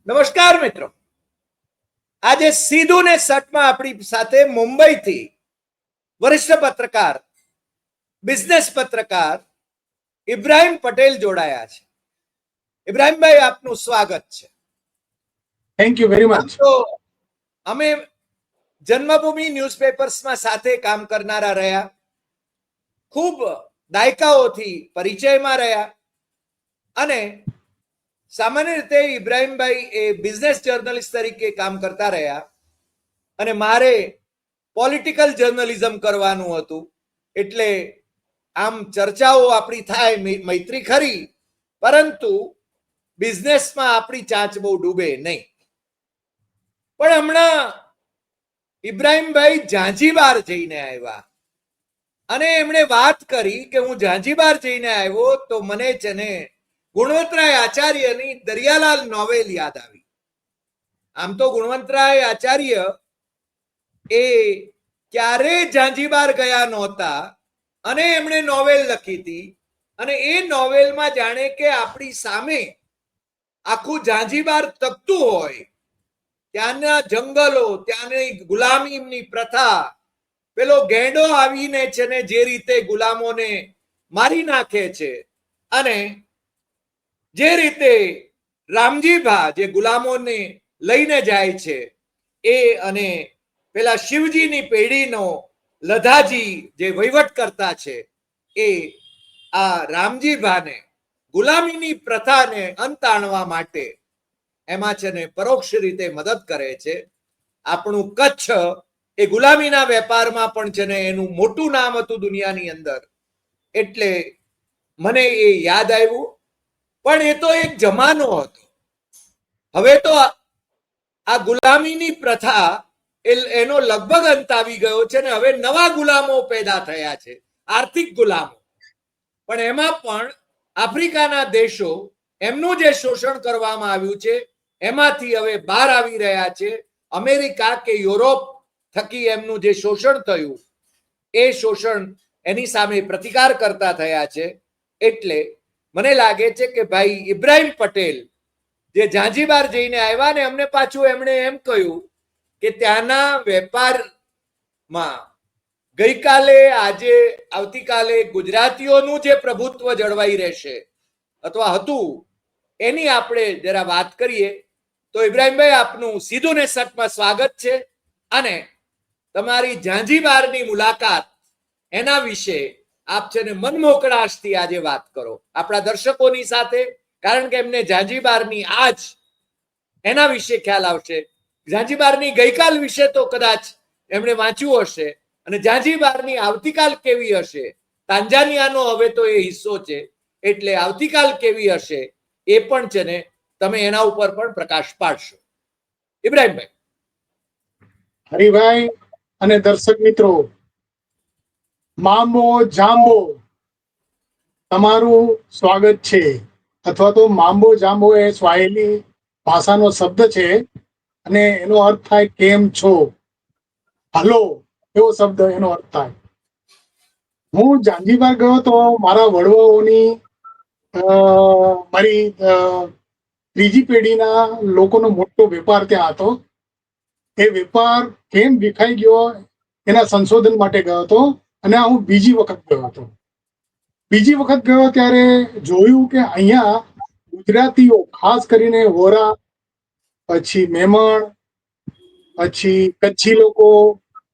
નમસ્કાર મિત્રો, આજે સીધું ને સટમાં આપણી સાથે મુંબઈથી વરિષ્ઠ પત્રકાર, બિઝનેસ પત્રકાર ઇબ્રાહિમ પટેલ જોડાયા છે. ઇબ્રાહિમભાઈ, આપનું સ્વાગત છે. Thank you very much. તો અમે જન્મભૂમિ ન્યૂઝપેપર્સમાં સાથે કામ કરનારા રહ્યા, ખૂબ દાયકાઓથી પરિચયમાં રહ્યા અને સામાન્ય રીતે ઇબ્રાહિમભાઈ એ બિઝનેસ જર્નલિસ્ટ તરીકે કામ કરતા રહ્યા અને મારે પોલિટિકલ જર્નલિઝમ કરવાનું હતું. એટલે આમ ચર્ચાઓ આપણી થાય, મૈત્રી ખરી, પરંતુ બિઝનેસમાં આપણી ચાંચ બહુ ડૂબે નહીં. પણ હમણાં ઇબ્રાહિમભાઈ ઝાંઝીબાર જઈને આવ્યા અને એમણે વાત કરી કે હું ઝાંઝીબાર જઈને આવ્યો તો મને છે ને ગુણવંતરાય આચાર્યની દરિયાલાલ નોવેલ યાદ આવી. આમ તો ગુણવંતરાય આચાર્ય એ ક્યારે ઝાંઝીબાર ગયા નહોતા અને એમણે નોવેલ લખી હતી અને એ નોવેલમાં જાણે કે આપણી સામે આખું ઝાંઝીબાર તકતું હોય, ત્યાંના જંગલો, ત્યાંની ગુલામીની પ્રથા, પેલો ગેંડો આવીને છે ને જે રીતે ગુલામોને મારી નાખે છે અને જે રીતે રામજીભા જે ગુલામોને લઈને જાય છે એ, અને પેલા શિવજીની પેઢીનો લધાજી જે વહીવટ કરતા છે એ આ રામજીભાને ગુલામીની પ્રથાને અંત આણવા માટે એમાં છે ને પરોક્ષ રીતે મદદ કરે છે. આપણું કચ્છ એ ગુલામીના વેપારમાં પણ છે ને એનું મોટું નામ હતું દુનિયાની અંદર, એટલે મને એ યાદ આવ્યું. પણ એ તો એક જમાનો હતો. હવે તો આ ગુલામીની પ્રથા એનો લગભગ અંત આવી ગયો છે ને હવે નવા ગુલામો પેદા થયા છે, આર્થિક ગુલામો. પણ એમાં પણ આફ્રિકાના દેશો એમનું જે શોષણ કરવામાં આવ્યું છે એમાંથી હવે બહાર આવી રહ્યા છે. અમેરિકા કે યુરોપ થકી એમનું જે શોષણ થયું એ શોષણ એની સામે પ્રતિકાર કરતા થયા છે. એટલે મને લાગે છે કે ભાઈ ઇબ્રાહિમ પટેલ જે ઝાંઝીબાર જઈને આવ્યા ને અમને પાછું એમણે એમ કહ્યું કે ત્યાંના વેપારમાં ગઈકાલે, આજે, આવતીકાલે ગુજરાતીઓનું જે પ્રભુત્વ જળવાઈ રહેશે અથવા હતું એની આપણે જરા વાત કરીએ. તો ઇબ્રાહિમભાઈ, આપનું સીધું ને સટમાં સ્વાગત છે અને તમારી ઝાંઝીબારની મુલાકાત એના વિશે આપ છે ને મનમોકળાશથી આજે વાત કરો આપણા દર્શકોની સાથે, કારણ કે એમને ઝાંઝીબારની આજ એના વિશે ખ્યાલ આવશે. ઝાંઝીબારની ગઈકાલ વિશે તો કદાચ એમણે વાંચ્યું હશે અને ઝાંઝીબારની આવતીકાલ કેવી હશે, તાંજાનિયાનો હવે તો એ હિસ્સો છે, એટલે આવતીકાલ કેવી હશે એ પણ છે ને તમે એના ઉપર પણ પ્રકાશ પાડશો. ઇબ્રાહિમભાઈ. હરિભાઈ અને દર્શક મિત્રો, મામ્બો જામ્બો તમારું સ્વાગત છે. અથવા તો મામ્બો જામ્બો એ સ્વાહિલી ભાષાનો શબ્દ છે અને એનો અર્થ થાય કેમ છો, હલો, એવો શબ્દ એનો અર્થ થાય. હું ઝાંઝીબાર ગયો તો મારા વડવાઓની મારી ત્રીજી પેઢીના લોકોનો મોટો વેપાર ત્યાં હતો. એ વેપાર કેમ વિખાઈ ગયો એના સંશોધન માટે ગયો હતો અને હું બીજી વખત ગયો હતો. બીજી વખત ગયો ત્યારે જોયું કે અહીંયા ગુજરાતીઓ, ખાસ કરીને વોરા, પછી મેમણ, પછી કચ્છી લોકો,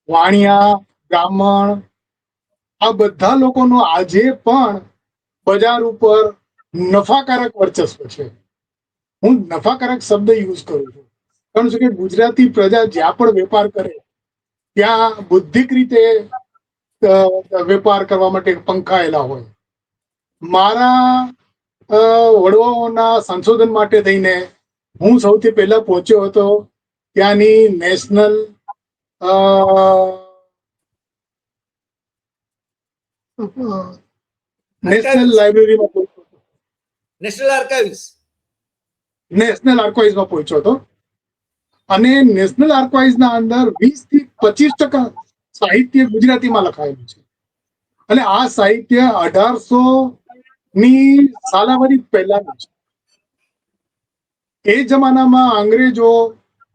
વાણિયા, બ્રાહ્મણ, આ બધા લોકોનો આજે પણ બજાર ઉપર નફાકારક વર્ચસ્વ છે. હું નફાકારક શબ્દ યુઝ કરું છું કારણ કે ગુજરાતી પ્રજા જ્યાં પણ વેપાર કરે ત્યાં બુદ્ધિક રીતે વેપાર કરવા માટે પંખાયેલા હોય. મારા વડવાઓના સંશોધન માટે થઈને હું સૌથી પહેલા પહોંચ્યો હતો ત્યાંની નેશનલ લાઇબ્રેરીમાં પહોંચ્યો હતો. નેશનલ આર્કાઇવ્સમાં પહોંચ્યો હતો અને નેશનલ આર્કાઇવ્સના અંદર 20 થી 25% સાહિત્ય ગુજરાતીમાં લખાયેલું છે અને આ સાહિત્ય 1800 ની સાલાવરી પહેલાનું છે. એ જમાનામાં અંગ્રેજો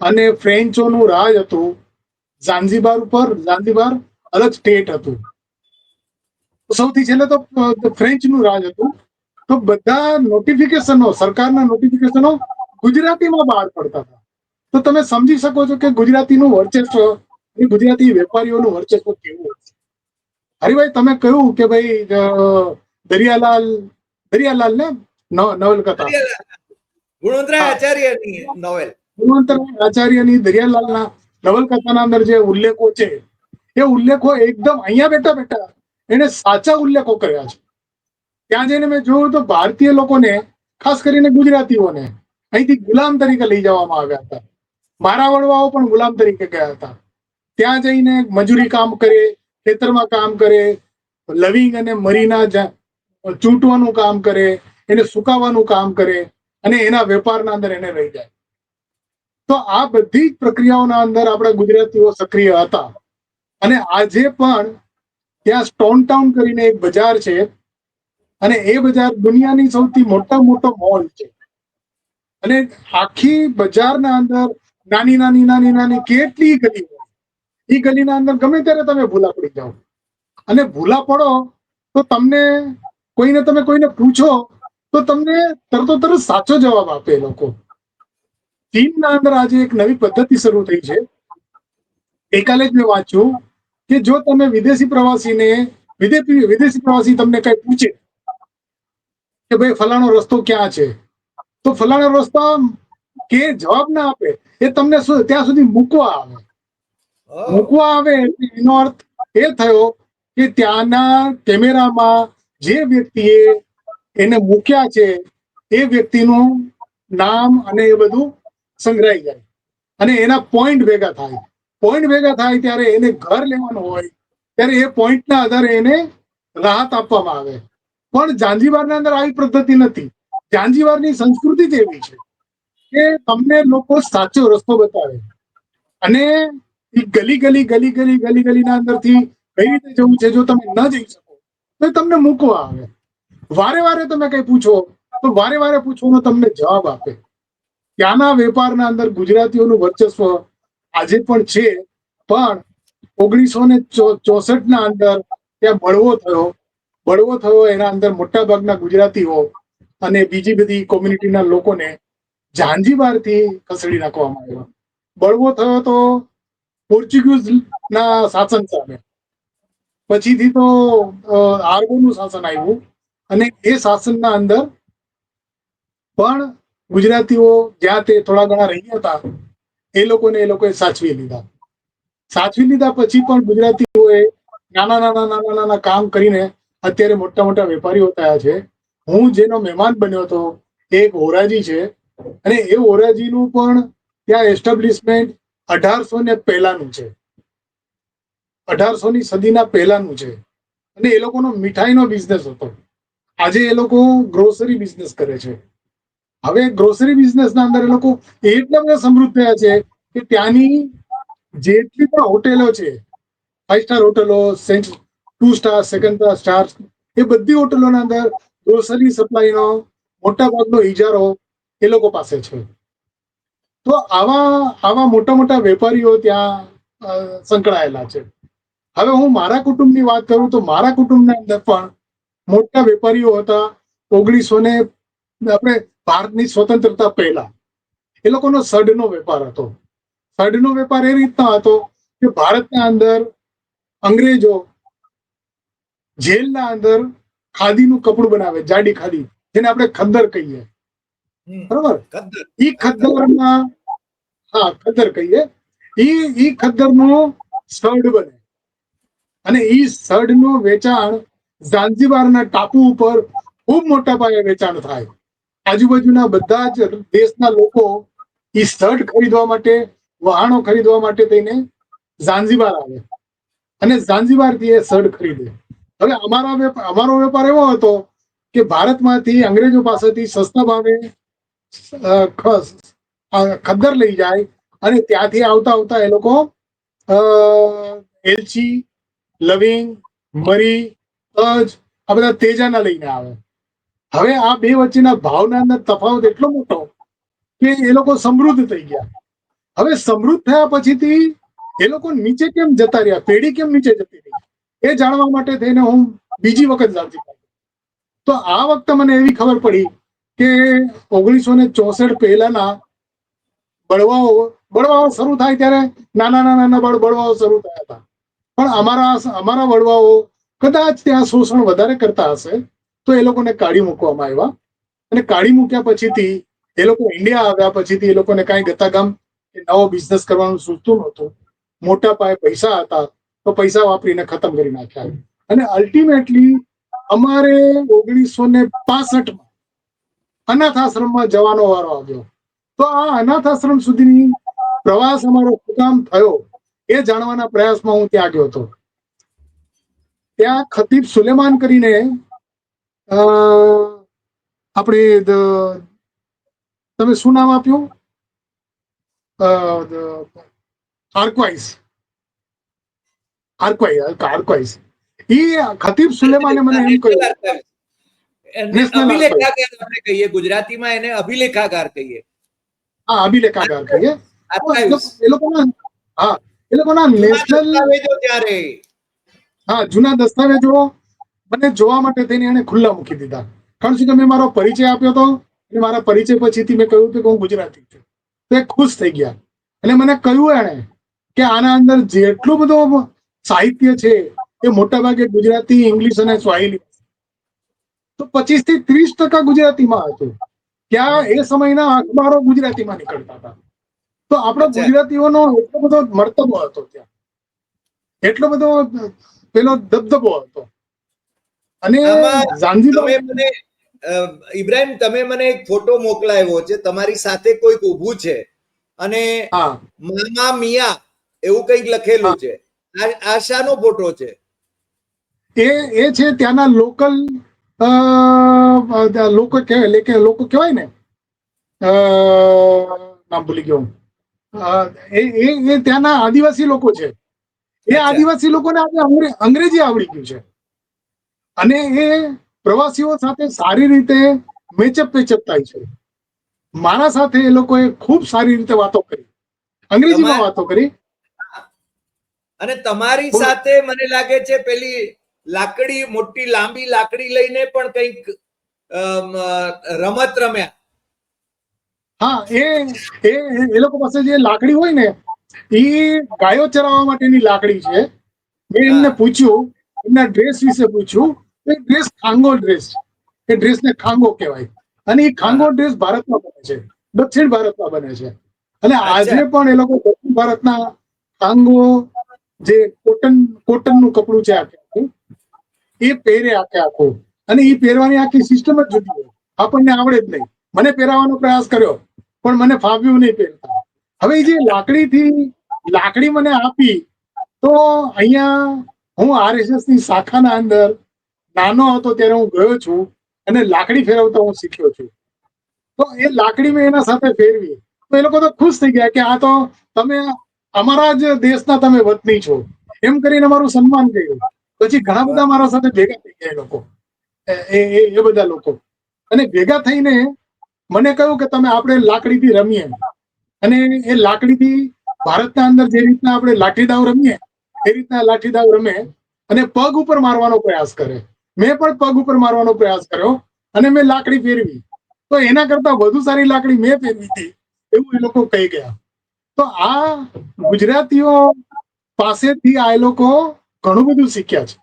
અને ફ્રેન્ચોનું રાજ હતું ઝાંઝીબાર ઉપર. ઝાંઝીબાર અલગ સ્ટેટ હતું. સૌથી છેલ્લે તો ફ્રેન્ચનું રાજ હતું. તો બધા નોટિફિકેશનો, સરકારના નોટિફિકેશનો ગુજરાતીમાં બહાર પડતા હતા. તો તમે સમજી શકો છો કે ગુજરાતીનું વર્ચસ્વ, એ ગુજરાતી વેપારીઓનું વર્ચસ્વ કેવું હતું. હરિભાઈ, તમે કહ્યું કે ભાઈ દરિયાલાલ દરિયાલાલ ને નવલકથા, ગુણવંતરાય હા, આચાર્યની નોવેલ. ગુણવંતરાય આચાર્યની દરિયાલાલના નવલકથાના અંદર જે ઉલ્લેખો છે, એ ઉલ્લેખો એકદમ અહીંયા બેઠા બેઠા એને સાચા ઉલ્લેખો કર્યા છે. ત્યાં જઈને મેં જોયું તો ભારતીય લોકોને, ખાસ કરીને ગુજરાતીઓને, અહીંથી ગુલામ તરીકે લઈ જવામાં આવ્યા હતા. મારા વડવાઓ પણ ગુલામ તરીકે ગયા હતા. ત્યાં જઈને મજૂરી કામ કરે, ખેતરમાં કામ કરે, લવિંગ અને મરીના ચૂંટવાનું કામ કરે, એને સુકાવવાનું કામ કરે અને એના વેપારના અંદર એને લઈ જાય. તો આ બધી જ પ્રક્રિયાઓના અંદર આપણા ગુજરાતીઓ સક્રિય હતા. અને આજે પણ ત્યાં સ્ટોન ટાઉન કરીને એક બજાર છે, અને એ બજાર દુનિયાની સૌથી મોટો મોલ છે. અને આખી બજારના અંદર નાની નાની નાની નાની કેટલી ગલી હોય, એ ગલીના અંદર ગમે ત્યારે તમે ભૂલા પડી જાઓ. અને ભૂલા પડો તો કોઈને પૂછો તો તમને તરતો તરત સાચો જવાબ આપે એ લોકો. ચીનના અંદર આજે એક નવી પદ્ધતિ શરૂ થઈ છે. ગઈકાલે જ મેં વાંચ્યું કે જો તમે વિદેશી પ્રવાસી તમને કઈ પૂછે કે ભાઈ ફલાણો રસ્તો ક્યાં છે, તો ફલાણો રસ્તો કે જવાબ ના આપે, એ તમને ત્યાં સુધી મૂકવા આવે. એનો અર્થ એ થયો કે ત્યાંના કેમેરામાં જે વ્યક્તિએ એને મૂક્યા છે એ વ્યક્તિનું નામ અને એ બધું સંગ્રહાઈ જાય અને એના પોઈન્ટ ભેગા થાય. ત્યારે એને ઘર લેવાનું હોય ત્યારે એ પોઈન્ટના આધારે એને રાહત આપવામાં આવે. પણ ઝાંઝીબારના અંદર આવી પદ્ધતિ નથી. ઝાંઝીબારની સંસ્કૃતિ જ એવી છે કે તમને લોકો સાચો રસ્તો બતાવે, અને ગલીના અંદરથી કઈ રીતે જવું છે, જો તમે ન જઈ શકો તો તમને મૂકવા આવે. વારે તમે કઈ પૂછો તો વારે પૂછવાનો તમને જવાબ આપે. ત્યાંના વેપારના અંદર ગુજરાતીઓનું વર્ચસ્વ આજે પણ છે. પણ 1964 ના અંદર ત્યાં બળવો થયો. એના અંદર મોટા ભાગના ગુજરાતીઓ અને બીજી બધી કોમ્યુનિટીના લોકોને ઝાંઝીબારથી ખસેડી નાખવામાં આવ્યા. બળવો થયો તો પોર્ચુગીઝ ના શાસન સામે, પછીથી તો આરબોનું શાસન આવ્યું, અને એ શાસનના અંદર પણ ગુજરાતીઓ જ્યાં તે થોડા ઘણા રહ્યા હતા એ લોકોએ સાચવી લીધા. પછી પણ ગુજરાતીઓએ નાના કામ કરીને અત્યારે મોટા વેપારીઓ થયા છે. હું જેનો મહેમાન બન્યો હતો એ એક હોરાજી છે, અને એ હોરાજીનું પણ ત્યાં એસ્ટાબ્લિશમેન્ટ 1800 પહેલાનું છે. 1800ની સદીના પહેલાનું છે. અને એ લોકોનો મીઠાઈનો બિઝનેસ હતો. આજે એ લોકો ગ્રોસરી બિઝનેસ કરે છે. હવે ગ્રોસરી બિઝનેસના અંદર એ લોકો એટલા બધા સમૃદ્ધ થયા છે કે ત્યાંની જેટલી પણ હોટેલો છે, 5 સ્ટાર હોટલો, 2 સ્ટાર, સેકન્ડ સ્ટાર, એ બધી હોટલોના અંદર ગ્રોસરી સપ્લાયનો મોટા ભાગનો ઇજારો એ લોકો પાસે છે. તો આવા મોટા વેપારીઓ ત્યાં સંકળાયેલા છે. હવે હું મારા કુટુંબની વાત કરું તો મારા કુટુંબના અંદર પણ મોટા વેપારીઓ હતા. 1900 ભારતની સ્વતંત્રતા પહેલા એ લોકોનો સઢનો વેપાર હતો. સઢનો વેપાર એ રીતના હતો કે ભારતના અંદર અંગ્રેજો જેલના અંદર ખાદીનું કપડું બનાવે, જાડી ખાદી, જેને આપણે ખદ્દર કહીએ, બરોબર? ઈ ખદ્દરમાં, હા, ખદ્દર કહીએ. ઈ ખદ્દરનો સઢ બને, અને ઈ સઢનું વેચાણ ઝાંઝીબારના ટાપુ ઉપર ખૂબ મોટા પાયે વેચાણ થાય. આજુબાજુના બધા જ દેશના લોકો ઈ સઢ ખરીદવા માટે, વહાણો ખરીદવા માટે થઈને ઝાંઝીબાર આવે, અને ઝાંઝીબારથી એ સઢ ખરીદે. હવે અમારો વેપાર એવો હતો કે ભારતમાંથી અંગ્રેજો પાસેથી સસ્તા ભાવે ખદ્દર લઈ જાય, અને ત્યાંથી આવતા એ લોકો એલચી, લવિંગ, મરી, તજ, આ બધા તેજાના લઈને આવે. હવે આ બે વચ્ચેના ભાવના અંદર તફાવત એટલો મોટો કે એ લોકો સમૃદ્ધ થઈ ગયા. હવે સમૃદ્ધ થયા પછીથી એ લોકો નીચે કેમ જતા રહ્યા, પેઢી કેમ નીચે જતી રહી, એ જાણવા માટે થઈને હું બીજી વખત ઝાંઝીબાર. તો આ વખતે મને એવી ખબર પડી કે 1964 પહેલાના બળવાઓ શરૂ થાય ત્યારે નાના નાના બળવાઓ શરૂ થયા હતા. પણ અમારા વડવાઓ કદાચ ત્યાં શોષણ વધારે કરતા હશે તો એ લોકોને કાઢી મૂકવામાં આવ્યા. અને કાઢી મૂક્યા પછીથી એ લોકો ઇન્ડિયા આવ્યા પછીથી એ લોકોને કાંઈ ગતાગામ કે નવો બિઝનેસ કરવાનું સૂચતું નહોતું. મોટા પાયે પૈસા હતા તો પૈસા વાપરીને ખતમ કરી નાખ્યા. અને અલ્ટિમેટલી અમારે 1965 અનાથ આશ્રમમાં જવાનો વારો આવ્યો. તો આ અનાથ આશ્રમ સુધીની પ્રવાસ અમારો શું કામ થયો એ જાણવાના પ્રયાસમાં હું ત્યાં ગયો હતો. ત્યાં ખતીબ સુલેમાન કરીને આપણે તમે શું નામ આપ્યું, આર્કવાઇઝ ઈ ખતીબ સુલેમાને મને એમ કહ્યું, નેશનલ અભિલેખાગાર આપણે કહીએ, ગુજરાતીમાં એને અભિલેખાગાર કહીએ. હા, અભિલેખાગાર કહીએ. એ લોકોના નેશનલ ત્યારે જૂના દસ્તાવેજો મને જોવા માટે થઈને એને ખુલ્લા મૂકી દીધા. કારણ કે મેં મારો પરિચય આપ્યો હતો અને મારા પરિચય પછીથી મેં કહ્યું કે હું ગુજરાતી છું. તો એ ખુશ થઈ ગયા અને મને કહ્યું એણે કે આના અંદર જેટલું બધું સાહિત્ય છે એ મોટાભાગે ગુજરાતી, ઇંગ્લિશ અને સ્વાહિલી. તો 25 થી 30% ગુજરાતીમાં હતું. ત્યાં એ સમયના અખબારો ગુજરાતીમાં નીકળતા હતા. તો આપણો ગુજરાતીઓનો એટલો બધો મર્તબો હતો ત્યાં, એટલો બધો પેલો દબદબો હતો. અને ઝાંઝીબાર ઇબ્રાહિમ, તમે મને એક ફોટો મોકલાવ્યો છે, તમારી સાથે કોઈક ઊભું છે અને મામા મિયા એવું કંઈક લખેલું છે. આ શાનો ફોટો છે? એ છે ત્યાંના લોકલ લોકો કહેવાય ને, નામ ભૂલી ગયો. એ ત્યાંના આદિવાસી લોકો છે. એ આદિવાસી લોકોને આજે અંગ્રેજી આવડી ગયું છે અને એ પ્રવાસીઓ સાથે સારી રીતે મેચઅપ થાય છે. મારા સાથે એ લોકોએ ખૂબ સારી રીતે વાતો કરી, અંગ્રેજીમાં વાતો કરી. અને તમારી સાથે મને લાગે છે પેલી લાકડી, મોટી લાંબી લાકડી લઈને પણ કંઈક રમત રમ્યા. હા, એ લોકો પાસે જે લાકડી હોય ને એ ગાયો ચરાવવા માટેની લાકડી છે. મેં એમને પૂછ્યું, એમના ડ્રેસ વિશે પૂછ્યું. એ ડ્રેસ ખાંગો ડ્રેસ, એ ડ્રેસને ખાંગો કહેવાય. અને એ ખાંગો ડ્રેસ ભારતમાં બને છે, દક્ષિણ ભારતમાં બને છે. અને આજે પણ એ લોકો દક્ષિણ ભારતના ખાંગો, જે કોટનનું કપડું છે આખું, એ પહેરે આખું. અને એ પહેરવાની આખી સિસ્ટમ જ જુદી હોય. આપણને આવડે જ નહીં. મને પહેરાવાનો પ્રયાસ કર્યો પણ મને ફાવ્યું નહીં પહેરતા. હવે જે લાકડી મને આપી, તો અહીંયા હું RSS ની શાખાના અંદર નાનો હતો ત્યારે હું ગયો છું અને લાકડી ફેરવતા હું શીખ્યો છું. તો એ લાકડી મેં એના સાથે ફેરવી તો એ લોકો તો ખુશ થઈ ગયા કે આ તો તમે અમારા જ દેશના તમે વતની છો, એમ કરીને અમારું સન્માન કર્યું. પછી ઘણા બધા મારા સાથે ભેગા થઈ ગયા એ લોકો, એ બધા લોકો. અને ભેગા થઈને મને કહ્યું કે તમે આપણે લાકડીથી રમીએ. અને એ લાકડીથી ભારતના અંદર જે રીતના આપણે લાઠી દાવ રમીએ એ રીતના લાઠી દાવ રમે અને પગ ઉપર મારવાનો પ્રયાસ કરે. મેં પણ પગ ઉપર મારવાનો પ્રયાસ કર્યો અને મેં લાકડી ફેરવી. તો એના કરતા વધુ સારી લાકડી મેં ફેરવી હતી એવું એ લોકો કહી ગયા. તો આ ગુજરાતીઓ પાસેથી આ લોકો ઘણું બધું શીખ્યા છે.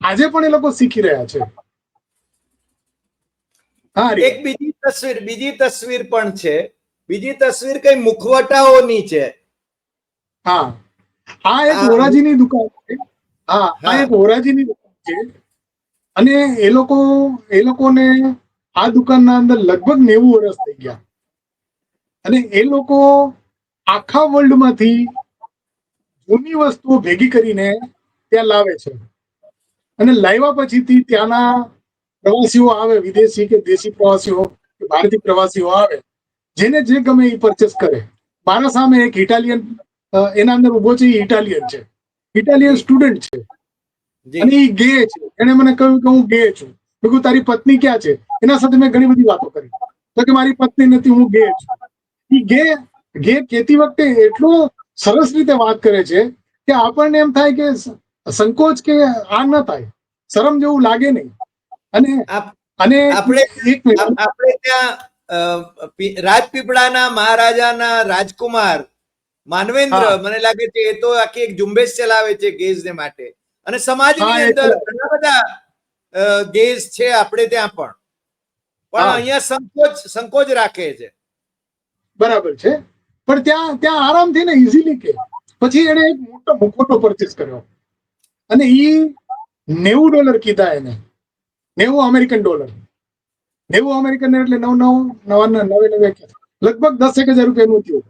આજે પણ એ લોકો શીખી રહ્યા છે. એક બીજી તસવીર પણ છે. બીજી તસવીર કઈ મુખવટાઓની છે. હા, આ એક હોરાજીની દુકાન છે. હા, આ એક હોરાજીની દુકાન છે. અને એ લોકોને આ દુકાનના અંદર લગભગ 90 વર્ષ થઈ ગયા. અને એ લોકો આખા વર્લ્ડમાંથી જૂની વસ્તુઓ ભેગી કરીને ત્યાં લાવે છે. અને લાવ્યા પછીથી ત્યાંના પ્રવાસીઓ આવે, વિદેશી કે દેશી પ્રવાસીઓ કે ભારતીય પ્રવાસીઓ આવે, જેને જે ગમે એ પરચેસ કરે. મારા સામે એક ઇટાલિયન એના અંદર ઉભો છે. ઇટાલિયન છે, ઇટાલિયન સ્ટુડન્ટ છે અને એ ગે છે. એને મને કહ્યું કે હું ગે છું. મેં કહ્યું તારી પત્ની ક્યાં છે? એના સાથે મેં ઘણી બધી વાતો કરી. તો કે મારી પત્ની નથી, હું ગે છું. ઈ ગે કહેતી વખતે એટલો સરસ રીતે વાત કરે છે કે આપણને એમ થાય કે સંકોચ કે આ ન થાય, શરમ જેવું લાગે નહીં. અને આપ- અને આપણે એક મિનિટ, આપણે ત્યાં રાજપીપળાના મહારાજાના રાજકુમાર માનવેન્દ્ર, હા મને લાગે છે એ તો આખી એક ઝુંબેશ ચલાવે છે ગેઝને માટે, અને સમાજની હા અંદર એટલે ઘણા બધા ગેઝ છે આપણે ત્યાં પણ હા અહીંયા સંકોચ રાખે છે. બરાબર છે. પણ ત્યાં ત્યાં આરામથી ને ઇઝીલી કે પછી એને એક મોટો મુખોટો પરચેસ કર્યો અને ઈ $90 કીધા એને, $90 $90 એટલે 9,999 લગભગ 10,000 રૂપિયાનું થયું.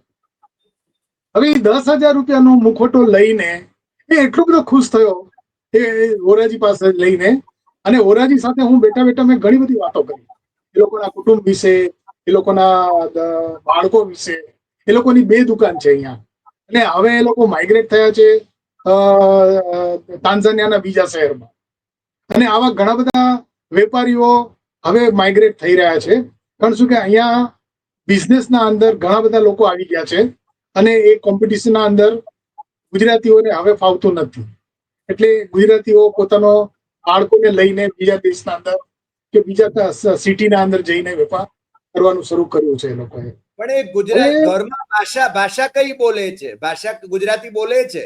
હવે એ 10,000 રૂપિયાનો મુખોટો લઈને એ એટલો બધો ખુશ થયો એ ઓરાજી પાસે લઈને. અને ઓરાજી સાથે હું બેઠા બેઠા મેં ઘણી બધી વાતો કરી, એ લોકોના કુટુંબ વિશે, એ લોકોના બાળકો વિશે. એ લોકોની 2 દુકાન છે અહીંયા, અને હવે એ લોકો માઇગ્રેટ થયા છે તાન્ઝાનિયાના બીજા શહેરમાં. અને આવા ઘણા બધા વેપારીઓ હવે માઇગ્રેટ થઈ રહ્યા છે. કારણ શું કે અહીંયા બિઝનેસના અંદર ઘણા બધા લોકો આવી ગયા છે અને એ કોમ્પિટિશનના અંદર ગુજરાતીઓને હવે ફાવતું નથી. એટલે ગુજરાતીઓ પોતાનો બાળકોને લઈને બીજા દેશના અંદર કે બીજા સિટીના અંદર જઈને વેપાર કરવાનું શરૂ કર્યું છે એ લોકોએ. પણ એ હવે ઘરમાં ભાષા કઈ બોલે છે? ભાષા ગુજરાતી બોલે છે?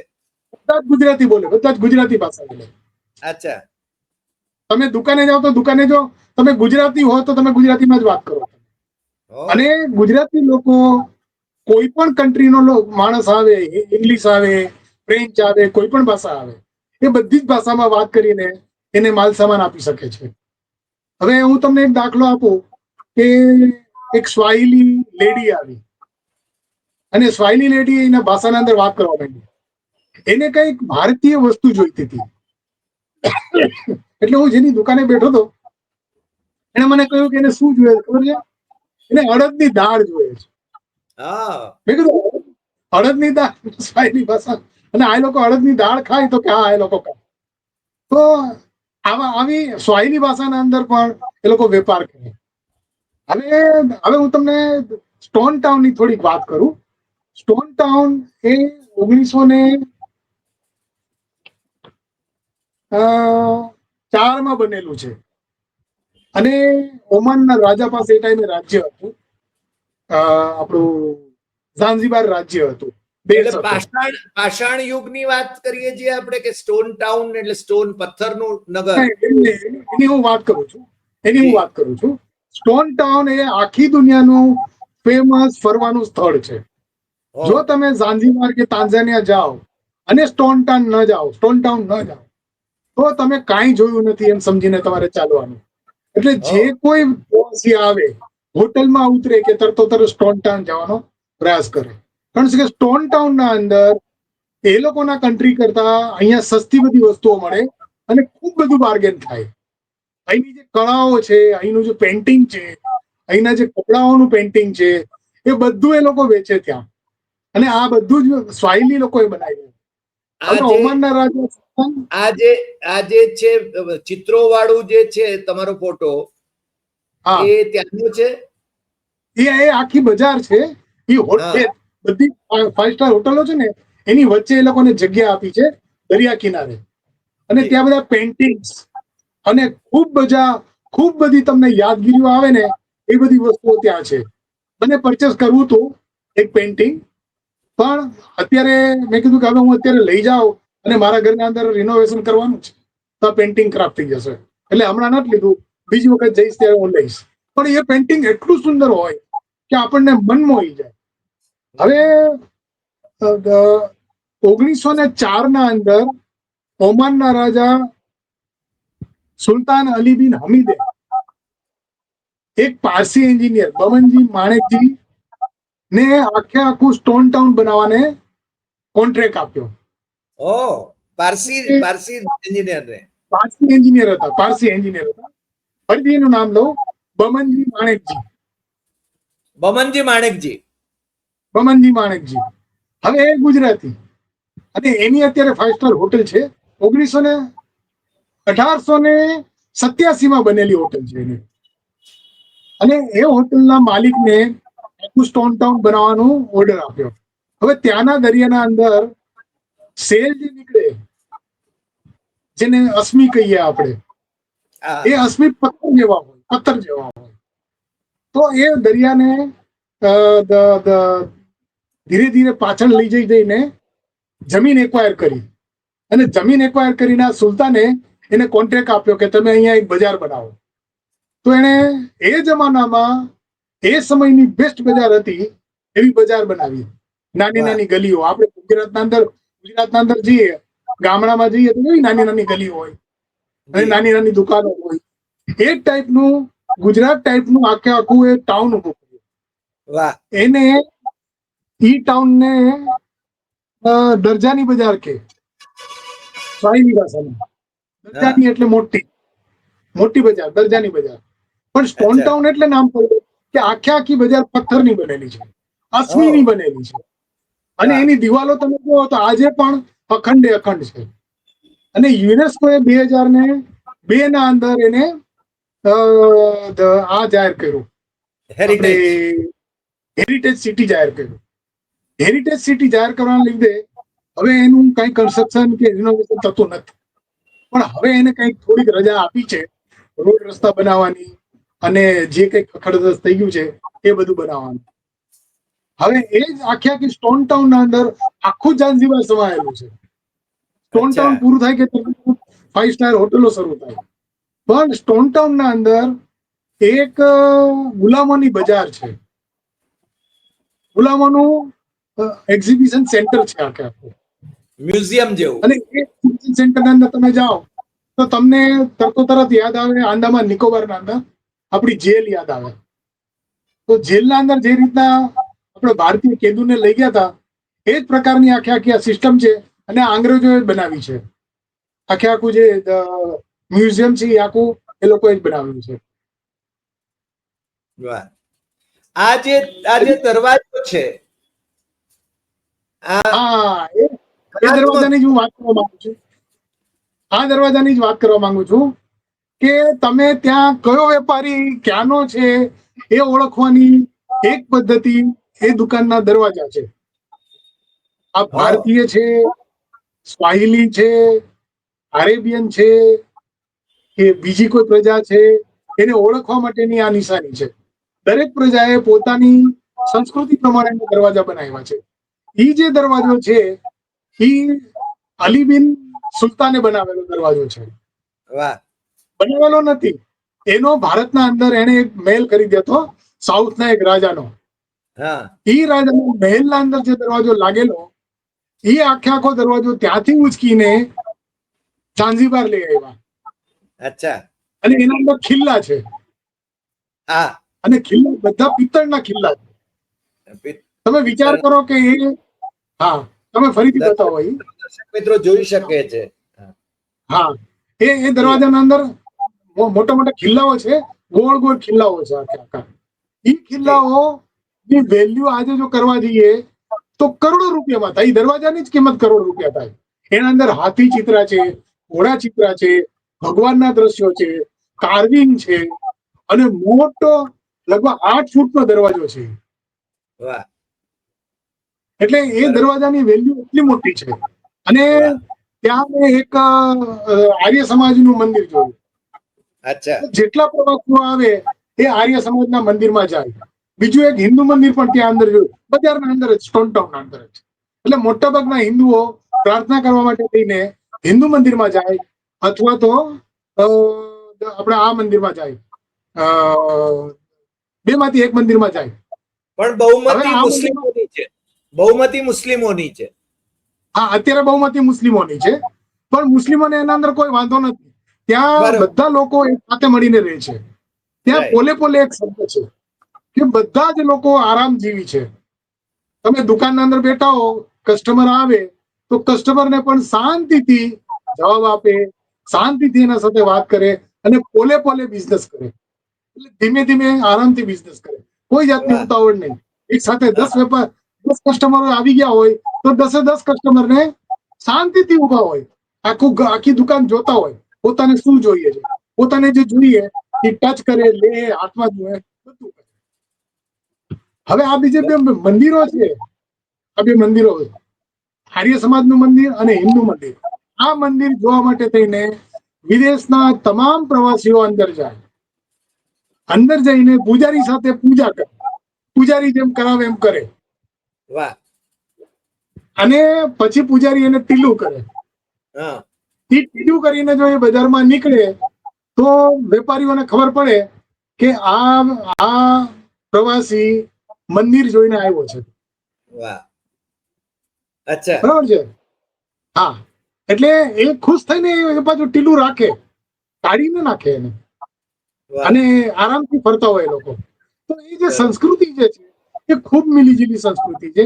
બધા જ ગુજરાતી બોલે, બધા જ ગુજરાતી ભાષા બોલે. અચ્છા. તમે દુકાને જાઓ તો દુકાને જો તમે ગુજરાતી હો તો તમે ગુજરાતીમાં જ વાત કરો. અને ગુજરાતી લોકો કોઈ પણ કન્ટ્રીનો માણસ આવે, ઇંગ્લિશ આવે, ફ્રેન્ચ આવે, કોઈ પણ ભાષા આવે, એ બધી જ ભાષામાં વાત કરીને એને માલ સામાન આપી શકે છે. હવે હું તમને એક દાખલો આપું કે એક સ્વાહિલી લેડી આવી અને સ્વાહિલી લેડી એના ભાષાના અંદર વાત કરવા માંડી. એને કઈક ભારતીય વસ્તુ જોઈતી હતી. એટલે હું જેની દુકાને બેઠો હતો એને મને કહ્યું કે એને શું જોઈએ ખબર છે? એને અડદની દાળ જોઈએ છે. મેં કીધું અડદની દાળ સ્વાહિલી ભાષા, અને આ લોકો અડદની દાળ ખાય તો કે હા એ લોકો ખાય. તો આવી સ્વાહિલી ભાષાના અંદર પણ એ લોકો વેપાર કરે. હવે હું તમને સ્ટોન ટાઉન ની થોડીક વાત કરું. સ્ટોન ટાઉન એ 1904 માં બનેલું છે અને ઓમાનના રાજા પાસે એ ટાઈમે રાજ્ય હતું, આપણું ઝાંઝીબાર રાજ્ય હતું, દેશ એટલે હતો. પાષાણ યુગની વાત કરીએ છીએ આપણે, કે સ્ટોન ટાઉન એટલે સ્ટોન પથ્થરનું નગર? એની હું વાત કરું છું. સ્ટોન ટાઉન એ આખી દુનિયાનું ફેમસ ફરવાનું સ્થળ છે. જો તમે ઝાંઝીબાર કે તાન્ઝાનિયા જાઓ અને સ્ટોન ટાઉન ન જાઓ તો તમે કાંઈ જોયું નથી એમ સમજીને તમારે ચાલવાનું. એટલે જે કોઈ પ્રવાસી આવે, હોટલમાં ઉતરે કે તરત સ્ટોન ટાઉન જવાનો પ્રયાસ કરે. કારણ કે સ્ટોન ટાઉન ના અંદર એ લોકોના કન્ટ્રી કરતા અહીંયા સસ્તી બધી વસ્તુઓ મળે અને ખૂબ બધું બાર્ગેન થાય. અહીંની જે કળાઓ છે, અહીંનું જે પેન્ટિંગ છે, અહીંના જે કપડાઓનું પેન્ટિંગ છે, એ બધું એ લોકો વેચે ત્યાં. અને આ બધું જ સ્વાહિલી લોકોએ બનાવ્યું. હવે ઓમાનના રાજા આ જે છે ચિત્રો વાળું જે છે તમારો ફોટો, હા, એ ત્યાંનો છે? એ આખી બજાર છે. એ બધી 5 સ્ટાર હોટલો છે ને એની વચ્ચે એ લોકોને જગ્યા આપી છે દરિયા કિનારે. અને ત્યાં બધા પેન્ટિંગ્સ અને ખૂબ બધી તમને યાદગીરીઓ આવે ને એ બધી વસ્તુઓ ત્યાં છે. મને પરચેસ કરવું હતું એક પેન્ટિંગ, પણ અત્યારે મેં કીધું કે હવે હું અત્યારે લઈ જાઉં અને મારા ઘરના અંદર રિનોવેશન કરવાનું છે તો આ પેન્ટિંગ ખરાબ થઈ જશે, એટલે હમણાં નથી લીધું. બીજી વખત જઈશ ત્યારે હું લઈશ. પણ એ પેન્ટિંગ એટલું સુંદર હોય કે આપણને મન મોહી જાય. હવે 1904 ના અંદર ઓમાનના રાજા સુલતાન અલી બિન હમીદે એક પારસી એન્જિનિયર બમનજી માણેકજી ને આખું સ્ટોન ટાઉન બનાવવાને કોન્ટ્રાક્ટ આપ્યો. પારસી એન્જિનિયર ને? પારસી એન્જિનિયર હતા. ફરીથી એનું નામ લઉં, બમનજી માણેકજી. હવે એ ગુજરાતી અને એની અત્યારે 5 સ્ટાર હોટલ છે. 1887 માં બનેલી હોટલ છે એની. અને એ હોટલના માલિકને આખું સ્ટોન ટાઉન બનાવવાનો ઓર્ડર આપ્યો. હવે ત્યાંના દરિયાના અંદર સેલ જે નીકળે, જેને અશ્મિ કહીએ આપણે, હા, એ અશ્મિ પથ્થર જેવા હોય. તો એ દરિયાને ધીરે ધીરે પાછળ લઈ જઈને જમીન એક્વાયર કરી, અને જમીન એક્વાયર કરીને સુલતાને એને કોન્ટ્રાક્ટ આપ્યો કે તમે અહીંયા એક બજાર બનાવો. તો એને એ જમાનામાં એ સમયની બેસ્ટ બજાર હતી એવી બજાર બનાવી. નાની વાહ. નાની ગલીઓ, આપણે ગુજરાતના અંદર જઈએ, ગામડામાં જઈએ તો એવી નાની નાની ગલીઓ હોય અને જી, નાની નાની દુકાનો હોય. એ ટાઈપનું ગુજરાત ટાઈપનું આખે આખું એ ટાઉન ઉભું કર્યું. વાહ, એને ઈ ટાઉનને દરજાની બજાર કે સ્વાહિલી ભાષામાં. હા, દરજાની એટલે મોટી બજાર, દરજાની બજાર. પણ સ્ટોન અચ્છા, ટાઉન એટલે નામ પડ્યું કે આખે આખી બજાર પથ્થરની બનેલી છે, ઓ, અશ્મિની બનેલી છે, અને વાહ, એની દિવાલો તમે જુઓ તો આજે પણ અખંડે અખંડ છે. અને યુનેસ્કો એ 2002 ના અંદર એને આ જાહેર કર્યું, આપણે હેરિટેજ, હેરિટેજ સિટી જાહેર કર્યું. હેરિટેજ સિટી જાહેર કરવાના લીધે હવે એનું કઈ કન્સ્ટ્રક્શન કે રિનોવેશન થતું નથી. પણ હવે એને કઈક થોડીક રજા આપી છે રોડ રસ્તા બનાવવાની, અને જે કઈક ખખડધજ થઈ ગયું છે એ બધું બનાવવાનું. હવે એ જ આખી સ્ટોન ટાઉન ના અંદર આખું ઝાંઝીબાર સમાયેલું છે. સ્ટોન અચ્છા, ટાઉન પૂરું થાય કે 5 સ્ટાર હોટલો શરૂ થાય. પણ સ્ટોન ટાઉન ના અંદર એક ગુલામોની બજાર છે, ગુલામોનું એક્ઝિબિશન સેન્ટર છે આખે આખું. મ્યુઝિયમ જેવું, અને એ એક્ઝિબિશન સેન્ટર ના અંદર તમે જાઓ તો તમને તરત યાદ આવે આંદામાન નિકોબાર ના અંદર આપણી જેલ યાદ આવે. તો જેલના અંદર જે રીતના આપણે ભારતીય કેદુને લઈ ગયા હતા એ જ પ્રકારની આખી આખી આ સિસ્ટમ છે, અને અંગ્રેજોએ બનાવી છે. આખે આખું જે મ્યુઝિયમ છે એ આખું એ લોકોએ જ બનાવ્યું છે. વાહ. આ જે દરવાજો છે, આ હા, એ આ તો દરવાજાની જ હું વાત કરવા માંગુ છું. આ દરવાજાની જ વાત કરવા માંગુ છું કે તમે ત્યાં કયો વેપારી ક્યાંનો છે એ ઓળખવાની એક પદ્ધતિ એ દુકાનના દરવાજા છે. આ હો, ભારતીય છે, સ્વાહિલી છે, અરેબિયન છે કે બીજી કોઈ પ્રજા છે, એને ઓળખવા માટેની આ નિશાની છે. દરેક પ્રજાએ પોતાની સંસ્કૃતિ પ્રમાણે દરવાજા બનાવ્યા છે. ઈ જે દરવાજો છે ઈ અલી બિન સુલતાને બનાવેલો દરવાજો છે. વાહ, બનાવેલો નથી, એનો ભારતના અંદર એને એક મહેલ કરી દેતો સાઉથના એક રાજાનો. હા, ઈ રાજાના મહેલના અંદર જે દરવાજો લાગેલો એ આખે આખો દરવાજો ત્યાંથી ઉચકીને ઝાંઝીબાર લઈ આવ્યા. અચ્છા, અને એના અંદર ખિલ્લા છે, હા, અને ખિલ્લા બધા પિત્તળના ખિલ્લા છે. તમે વિચાર પિત્તળના કરો કે હા, તમે ફરીથી બતાવો. દર્શક મિત્રો જોઈ શકે છે. હા, એ દરવાજાના અંદર મોટા મોટા ખિલ્લાઓ છે, ગોળ ગોળ ખિલ્લાઓ છે આખા આખા. ઈ જી, ખિલ્લાઓ ની વેલ્યુ આજે જો કરવા જઈએ તો કરોડો રૂપિયામાં થાય. દરવાજાની જ કિંમત કરોડ રૂપિયા થાય. એના અંદર હાથી ચિત્રા છે, ઘોડા ચિત્રા છે, ભગવાનના દ્રશ્યો છે, કાર્વિંગ છે, અને મોટો લગભગ 8 ફૂટનો દરવાજો છે. વાહ, એટલે એ બરાબર, દરવાજાની વેલ્યુ એટલી મોટી છે. અને વાહ, ત્યાં મેં એક આર્ય સમાજનું મંદિર જોયું. અચ્છા, જેટલા પ્રવાસીઓ આવે એ આર્ય સમાજના મંદિરમાં જાય. બીજું એક હિન્દુ મંદિર પણ ત્યાં અંદર જોયું, બજારના અંદર જ, સ્ટોન ટાઉનના અંદર જ. એટલે મોટાભાગના હિન્દુઓ પ્રાર્થના કરવા માટે થઈને હિન્દુ મંદિરમાં જાય, અથવા તો આપણે આ મંદિરમાં જાય, બેમાંથી એક મંદિરમાં જાય. પણ હવે બહુમતી આ મંદિરમાં મુસ્લિમોની છે, બહુમતી મુસ્લિમોની છે. હા, અત્યારે બહુમતી મુસ્લિમોની છે, પણ મુસ્લિમોને એના અંદર કોઈ વાંધો નથી. ત્યાં બરોબર, બધા લોકો એક સાથે મળીને રહે છે. ત્યાં રાઈટ, પોલે પોલે એક શબ્દ છે કે બધા જ લોકો આરામજીવી છે. તમે દુકાનના અંદર બેઠા હો, કસ્ટમર આવે તો કસ્ટમરને પણ શાંતિથી જવાબ આપે, શાંતિથી એના સાથે વાત કરે, અને પોલે પોલે બિઝનેસ કરે. એટલે ધીમે ધીમે આરામથી બિઝનેસ કરે, કોઈ જાતની વાહ, ઉતાવળ નહીં. એક સાથે હા, 10 કસ્ટમરો આવી ગયા હોય તો 10 કસ્ટમરને શાંતિથી ઉભા હોય, આખી દુકાન જોતા હોય, પોતાને શું જોઈએ છે, પોતાને જે જોઈએ એ ટચ કરે, લે, હાથમાં જોઈએ, બધું કરે. હવે આ બીજે બે મંદિરો છે, આ બે મંદિરો, આર્ય સમાજનું મંદિર અને હિન્દુ મંદિર, આ મંદિર જોવા માટે થઈને વિદેશના તમામ પ્રવાસીઓ અંદર જાય, અંદર જઈને પૂજારી સાથે પૂજા કરે, પૂજારી જેમ કરાવે એમ કરે, વાહ, અને પછી પૂજારી એને ટીલું કરે. હા, એ ટીલું કરીને જો એ બજારમાં નીકળે તો વેપારીઓને ખબર પડે કે આ પ્રવાસી મંદિર જોઈને આવ્યો છે. વાહ, અચ્છા, બરાબર છે. હા, એટલે એ ખુશ થઈને એ પાછું ટીલું રાખે, કાઢીને નાખે એને, વાહ, અને આરામથી ફરતા હોય લોકો. તો એ જે બરાબર. સંસ્કૃતિ જે છે એ ખૂબ મિલીજીલી સંસ્કૃતિ છે.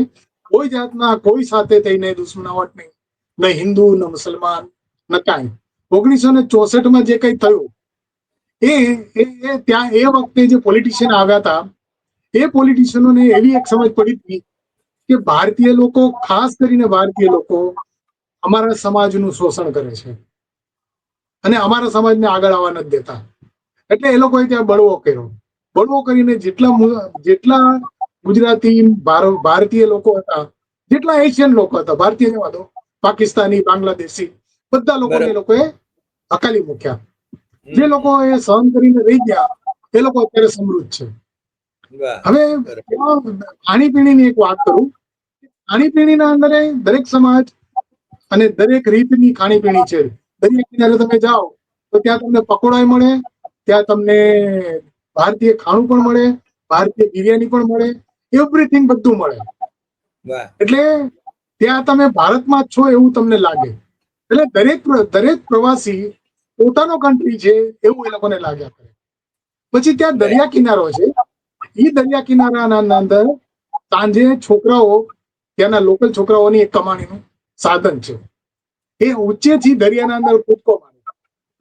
કોઈ જાતના કોઈ સાથે થઈને દુશ્મનાવટ નહીં, ન હિન્દુ ન મુસલમાન ન કાંઈ. 1964 જે કંઈ થયું એ ત્યાં એ વખતે જે પોલિટિશિયન આવ્યા હતા, એ પોલિટિશિયનોને એવી એક સમજ પડી હતી કે ભારતીય લોકો, ખાસ કરીને ભારતીય લોકો, અમારા સમાજનું શોષણ કરે છે અને અમારા સમાજને આગળ આવવા નથી દેતા. એટલે એ લોકોએ ત્યાં બળવો કર્યો. બળવો કરીને જેટલા ગુજરાતી ભારતીય લોકો હતા, જેટલા એશિયન લોકો હતા, ભારતીય જવા દો, પાકિસ્તાની, બાંગ્લાદેશી, બધા લોકોને એ લોકોએ હકાલી મૂક્યા. જે લોકો એ સહન કરીને રહી ગયા એ લોકો અત્યારે સમૃદ્ધ છે. વાહ, હવે ખાણીપીણીની એક વાત કરું. ખાણીપીણીના અંદર દરેક સમાજ અને દરેક રીતની ખાણીપીણી છે. દરિયા કિનારે તમે જાઓ તો ત્યાં તમને પકોડા મળે, ત્યાં તમને ભારતીય ખાણું પણ મળે, ભારતીય બિરયાની પણ મળે, એવરીથિંગ બધું મળે. વાહ, એટલે ત્યાં તમે ભારતમાં જ છો એવું તમને લાગે. એટલે દરેક પ્રવાસી પોતાનો કન્ટ્રી છે એવું એ લોકોને લાગ્યા કરે. પછી ત્યાં દરિયા કિનારો છે. એ દરિયા કિનારાના અંદર સાંજે છોકરાઓ, ત્યાંના લોકલ છોકરાઓની એક કમાણીનું સાધન છે. એ ઊંચેથી દરિયાના અંદર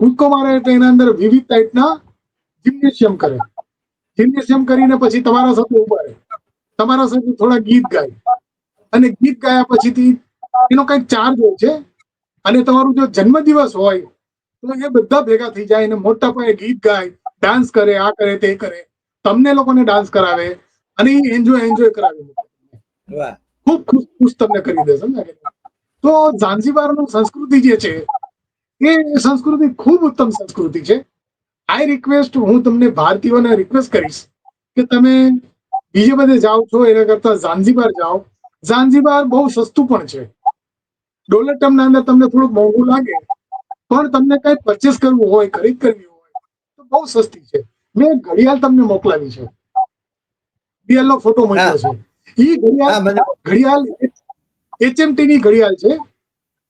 કૂદકો મારે એટલે એના અંદર વિવિધ ટાઈપના જિમ્નેશિયમ કરે. જિમ્નેશિયમ કરીને પછી તમારા સાથે ઉભા રહે, તમારા સાથે થોડા ગીત ગાય, અને ગીત ગાયા પછીથી એનો કંઈક ચાર્જ હોય છે. અને તમારું જો જન્મદિવસ હોય તો એ બધા ભેગા થઈ જાય અને મોટા પાયે ગીત ગાય, ડાન્સ કરે, આ કરે તે કરે, તમને લોકોને ડાન્સ કરાવે અને એન્જોય કરાવે. વાહ, ખૂબ ખુશ તમને કરી દે. સમજાય? તો ઝાંઝીબારનું સંસ્કૃતિ જે છે એ સંસ્કૃતિ ખૂબ ઉત્તમ સંસ્કૃતિ છે. આઈ રિક્વેસ્ટ, હું તમને ભારતીયોને રિક્વેસ્ટ કરીશ કે તમે બીજે બધે જાઓ છો એના કરતા ઝાંઝીબાર જાઓ. ઝાંઝીબાર બહુ સસ્તું પણ છે. ડોલરટમના અંદર તમને થોડુંક મોંઘું લાગે, પણ તમને કઈ પરચેસ કરવું હોય, ખરીદ કરવી હોય તો બહુ સસ્તી છે. મેં ઘડિયાળ તમને મોકલાવી છે, ઘડિયાળનો ફોટો હા, મોકલ્યો છે. એ હા, મને ઘડિયાળ HMT ની ઘડિયાળ છે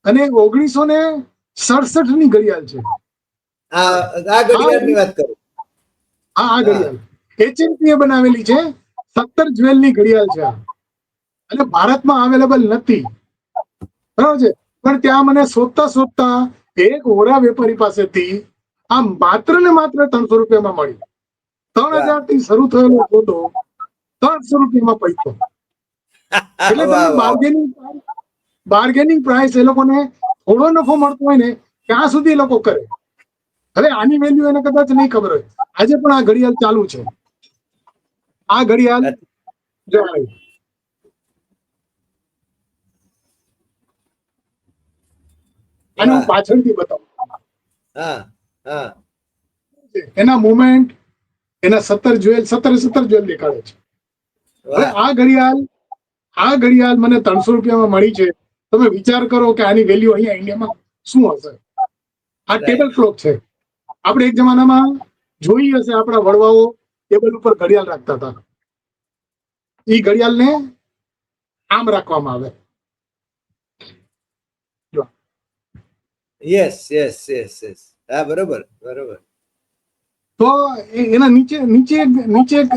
અને 1967 ની ઘડિયાળ છે. આ ઘડિયાળની વાત કરું. આ હા, ઘડિયાળ HMT એ બનાવેલી છે. 17 જ્વેલની ઘડિયાળ છે આ, અને ભારતમાં અવેલેબલ નથી. બરાબર છે. પણ ત્યાં મને શોધતા એક હોરા વેપારી પાસેથી આ માત્ર ને માત્ર 300 રૂપિયામાં મળી. વાહ, 3000 થી શરૂ થયેલો સોદો 300 રૂપિયામાં પૈસો. એટલે વાહ, તમને વાહ, બાર્ગેનિંગ પ્રાઇસ એ લોકોને થોડો નફો મળતો હોય ને ત્યાં સુધી એ લોકો કરે. હવે આની વેલ્યુ એને કદાચ નહીં ખબર હોય. આજે પણ આ ઘડિયાળ ચાલુ છે. આ ઘડિયાળ જો આને હું વાહ, પાછળથી બતાવું. હા, હા, એના મુવમેન્ટ, એના 17 જ્વેલ દેખાડે છે. હવે વાહ, આ ઘડિયાળ મને 300 રૂપિયામાં મળી છે. તમે વિચાર કરો કે આની વેલ્યુ અહીંયા ઇન્ડિયામાં શું હશે. આ ટેબલ રાઈટ, ક્લોક છે. આપણે એક જમાનામાં જોઈ હશે, આપણા વડવાઓ ટેબલ ઉપર ઘડિયાળ રાખતા હતા. એ ઘડિયાળને આમ રાખવામાં આવે. જો યસ, યસ, યસ, યસ, હા, બરોબર, બરોબર, તો એના નીચે એક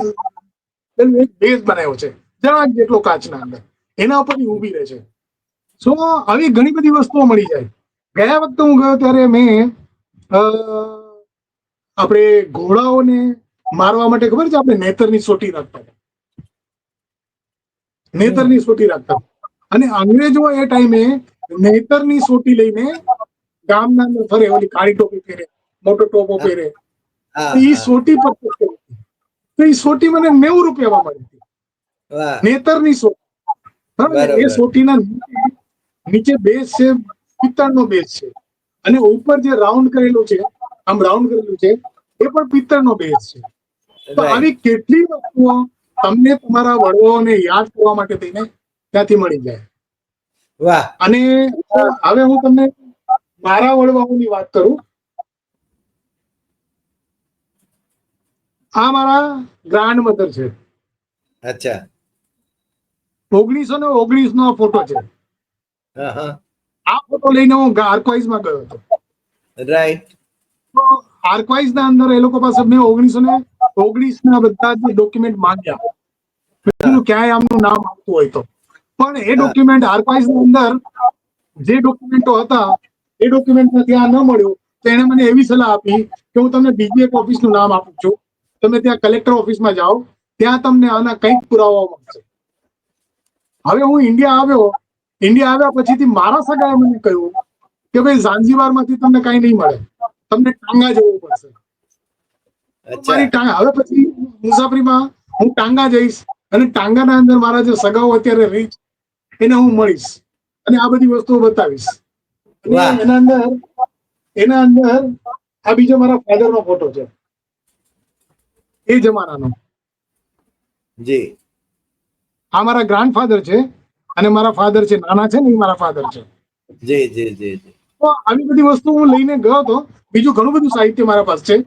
બેઝ બનાવ્યો છે, જરાક જેટલો કાચના અંદર, એના ઉપર ઊભી રહે છે. સો આવી ઘણી બધી વસ્તુઓ મળી જાય. ગયા વખતે હું ગયો ત્યારે મેં આપણે ઘોડાઓને મારવા માટે ખબર છે આપણે નેતરની સોટી રાખતા, નેતરની સોટી રાખતા, અને અંગ્રેજો એ ટાઈમે નેતરની સોટી લઈને ગામના અંદર ફરે, ઓલી કાળી ટોપી પહેરે, મોટો ટોપો પહેરે, હા, એ હા, સોટી પર તો એ સોટી મને 90 રૂપિયામાં મળી હતી. વાહ નેતરની સોટી. બરાબર ને? એ બરોબર. સોટીના નીચે બેઝ છે, પિત્તળનો બેઝ છે, અને ઉપર જે રાઉન્ડ કરેલું છે, આમ રાઉન્ડ કરેલું છે, એ પણ પિત્તળનો બેઝ છે. તો રાઈટ. આવી કેટલી વસ્તુઓ તમને તમારા વડવાઓને યાદ કરવા માટે થઈને ત્યાંથી મળી જાય. વાહ. અને હવે હું તમને મારા વડવાઓની વાત કરું. આ મારા ગ્રાન્ડ મધર છે. અચ્છા. 1919 નો ફોટો છે. હા હા. આ ફોટો લઈને હું આર્કાઇવ્સમાં ગયો હતો. રાઈટ. તો આર્કાઇવ્સના અંદર એ લોકો પાસે મેં 1919 ના બધા જ ડોક્યુમેન્ટ માંગ્યા. મેં કીધું ક્યાંય આમનું નામ આવતું હોય તો. પણ એ ડોક્યુમેન્ટ આર્કાઇવ્સની અંદર જે ડોક્યુમેન્ટો હતા એ ડોક્યુમેન્ટ ત્યાં ન મળ્યું. તો એને મને એવી સલાહ આપી કે હું તમને બીજી એક ઓફિસનું નામ આપું છું, તમે ત્યાં કલેક્ટર ઓફિસમાં જાઓ, ત્યાં તમને આના કંઈક પુરાવાઓ મળશે. હવે હું ઇન્ડિયા આવ્યા પછીથી મારા સગાએ મને કહ્યું કે ભાઈ ઝાંઝીબારમાંથી તમને કાંઈ નહીં મળે, તમને ટાંગા જવું પડશે. અચ્છા. હવે પછી મુસાફરીમાં હું ટાંગા જઈશ અને ટાંગાના અંદર મારા જે સગાઓ અત્યારે રહી છે એને હું મળીશ અને આ બધી વસ્તુઓ બતાવીશ. વાહ. અને એના અંદર આ બીજો મારા ફાધરનો ફોટો છે, એ જમાનાનો. જી. આ મારા ગ્રાન્ડફાધર છે અને મારા ફાધર છે, નાના છે ને એ મારા ફાધર છે. જી જી જી જી. તો આવી બધી વસ્તુ હું લઈને ગયો હતો. બીજું ઘણું બધું સાહિત્ય મારા પાસે છે.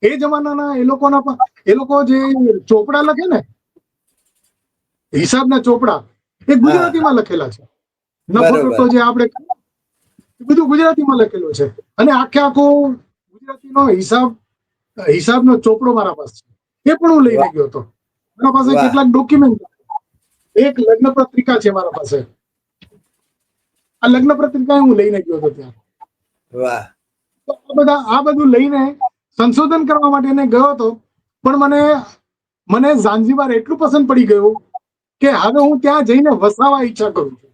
એ જમાનાના એ લોકો જે ચોપડા લખે ને, હિસાબના ચોપડા, એ ગુજરાતીમાં લખેલા છે. નફો બરોબર. ટોટો જે આપણે એ બધું ગુજરાતીમાં લખેલું છે. અને આખો ગુજરાતીનો હિસાબનો ચોપડો મારા પાસે છે. એ પણ હું લઈને ગયો હતો. મારા પાસે વાહ. કેટલાક ડોક્યુમેન્ટ, એક લગ્ન પત્રિકા છે મારા પાસે. આ લગ્ન પત્રિકા હું લઈને ગયો હતો ત્યાં. વાહ. તો આ બધું લઈને સંશોધન કરવા માટે એને ગયો હતો. પણ મને ઝાંઝીબાર એટલું પસંદ પડી ગયું કે હવે હું ત્યાં જઈને વસાવા ઈચ્છા કરું છું.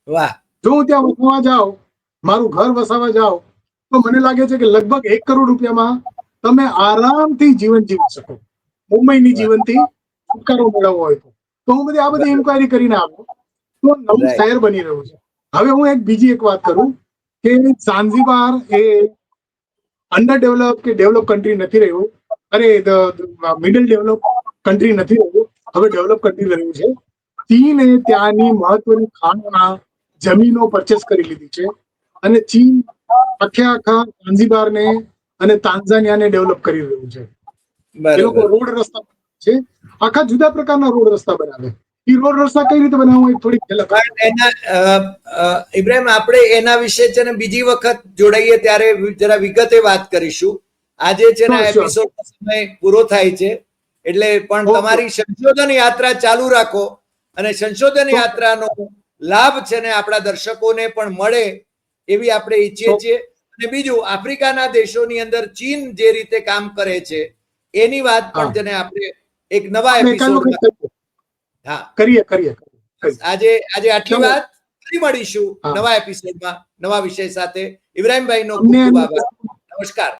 વાહ. જો હું ત્યાં વસવા જાઉં, મારું ઘર વસાવા જાઉં, તો મને લાગે છે કે લગભગ 1 કરોડ રૂપિયામાં તમે આરામથી જીવન જીવી શકો, મુંબઈની જીવનથી છુટકારો મેળવવો હોય તો. હું આ બધી ઇન્ક્વાયરી કરીને આવ્યો. તો નવું Right. શહેર બની રહ્યું છે. હવે હું બીજી એક વાત કરું કે ઝાંઝીબાર એ અંડર ડેવલપ કે ડેવલપ કન્ટ્રી નથી રહ્યું. મિડલ ડેવલપ કન્ટ્રી નથી રહ્યું, હવે ડેવલપ કન્ટ્રી રહ્યું છે. ચીને ત્યાંની મહત્વની ખાણોના જમીનો પરચેસ કરી લીધી છે અને ચીન આખા ઝાંઝીબારને અને તાન્ઝાનિયાને ડેવલપ કરી રહ્યું છે. એ લોકો બરોબર. રોડ રસ્તા છે, આખા જુદા પ્રકારના રોડ રસ્તા બનાવે. એ રોડ રસ્તા કઈ રીતે બનાવવા એ થોડીક ઝલક આપો. પણ ઇબ્રાહિમ, આપણે એના વિશે છે ને બીજી વખત જોડાઈએ ત્યારે જરા વિગતે વાત કરીશું. આજે છે ને Sure, sure. એપિસોડ સમય પૂરો થાય છે, એટલે પણ Okay. તમારી સંશોધન યાત્રા ચાલુ રાખો અને સંશોધન Okay. યાત્રાનો લાભ છે ને આપણા દર્શકોને પણ મળે એવી આપણે ઈચ્છીએ Okay. છીએ. અને બીજું, આફ્રિકાના દેશોની અંદર ચીન જે રીતે કામ કરે છે એની વાત પણ હા. છે ને આપણે એક નવા આપણે એકાદ વખત એપિસોડમાં. હા, કરીએ. આજે આટલી ચલો. વાત. ફરી મળીશું હા. નવા એપિસોડમાં નવા વિષય સાથે. ઇબ્રાહિમભાઈ નો ખૂબ અમને ખૂબ આભાર. નમસ્કાર.